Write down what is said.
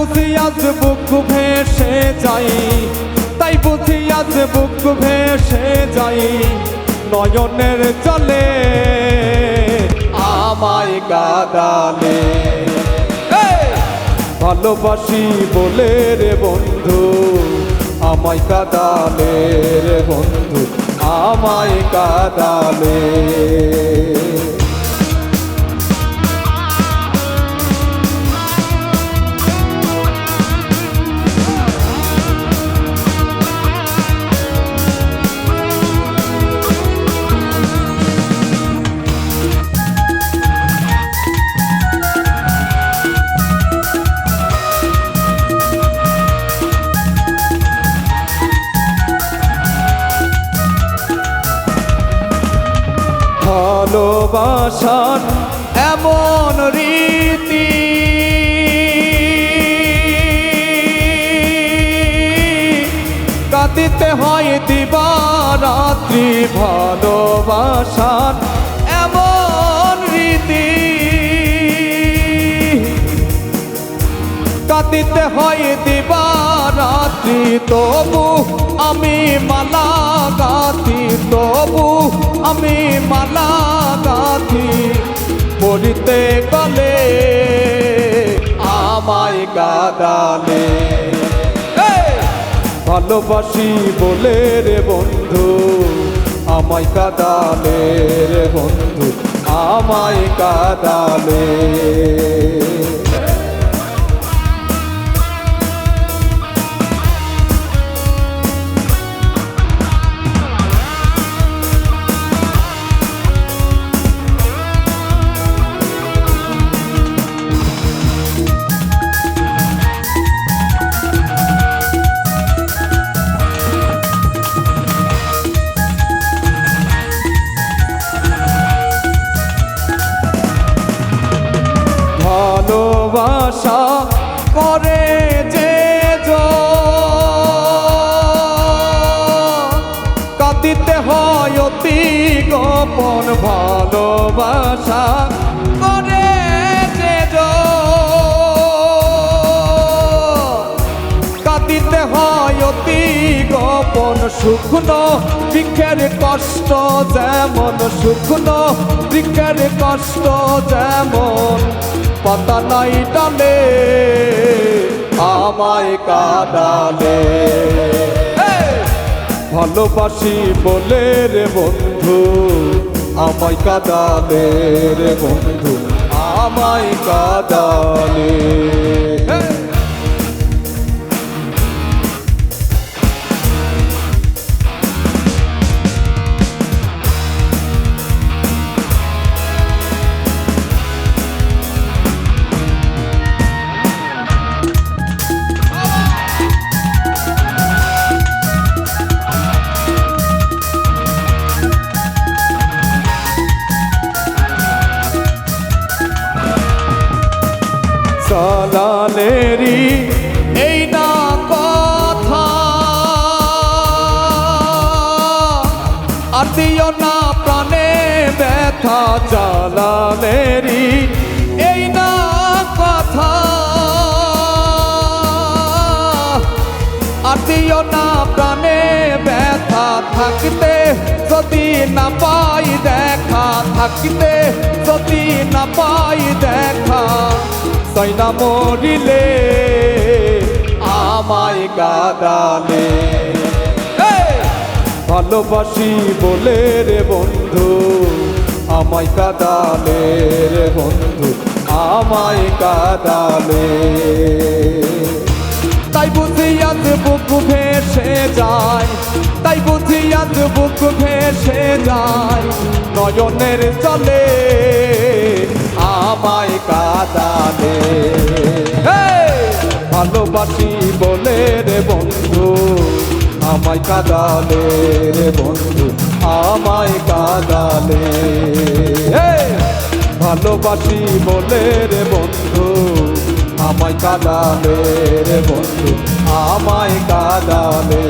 বুঝি আজ বুক ভেসে যাই, তাই বুঝি আজ বুক ভেসে যাই, নয়নের জলে আমায় কাঁদালে। ভালোবাসি বলে রে বন্ধু আমায় কাঁদালে রে বন্ধু, আমায় কাঁদালে। ভালোবাসার এমন রীতি কাঁদিতে হয় দিবারাত্রি, ভালোবাসার এমন রীতি কাঁদিতে হয় দিবারাত্রি, তবু আমি মালা গাঁথি, তবু আমি মালা গাঁথি, পড়িতে গলে আমায় কাঁদালে। ভালোবাসি বলে রে বন্ধু আমায় কাঁদালে রে বন্ধু, আমায় কাঁদালে। ভালোবাসা করে যে কাঁদিতে হয় অতি গোপন, ভালোবাসা করে যে কাঁদিতে হয় অতি গোপন, শুকনো বৃক্ষের কষ্ট যেমন, শুকনো বৃক্ষের কষ্ট যেমন, পাতা নাই ডালে আমায় কাঁদালে। ভালোবাসি বলে রে বন্ধু আমায় কাঁদালে রে বন্ধু, আমায় কাঁদালে। জালালেরই এই না কথা, আর দিও না প্রাণে ব্যথা, জালালেরই এই না কথা, আর দিও না প্রাণে ব্যথা, থাকতে যদি না পাই দেখা, থাকতে যদি না পাই দেখা, তাই না মরিলে আমায় কাঁদালে। ভালোবাসি বলে রে বন্ধু আমায় কাঁদালে রে বন্ধু, আমায় কাঁদালে। তাই বুঝি আজ বুক ভেসে যায়, তাই বুঝি আজ বুক ভেসে যায়, নয়নের জলে আমায় কাঁদালে। ভালোবাসি বলে রে বন্ধু আমায় কাঁদালে রে বন্ধু, আমায় কাঁদালে। ভালোবাসি বলে রে বন্ধু আমায় কাঁদালে রে বন্ধু, আমায় কাঁদালে।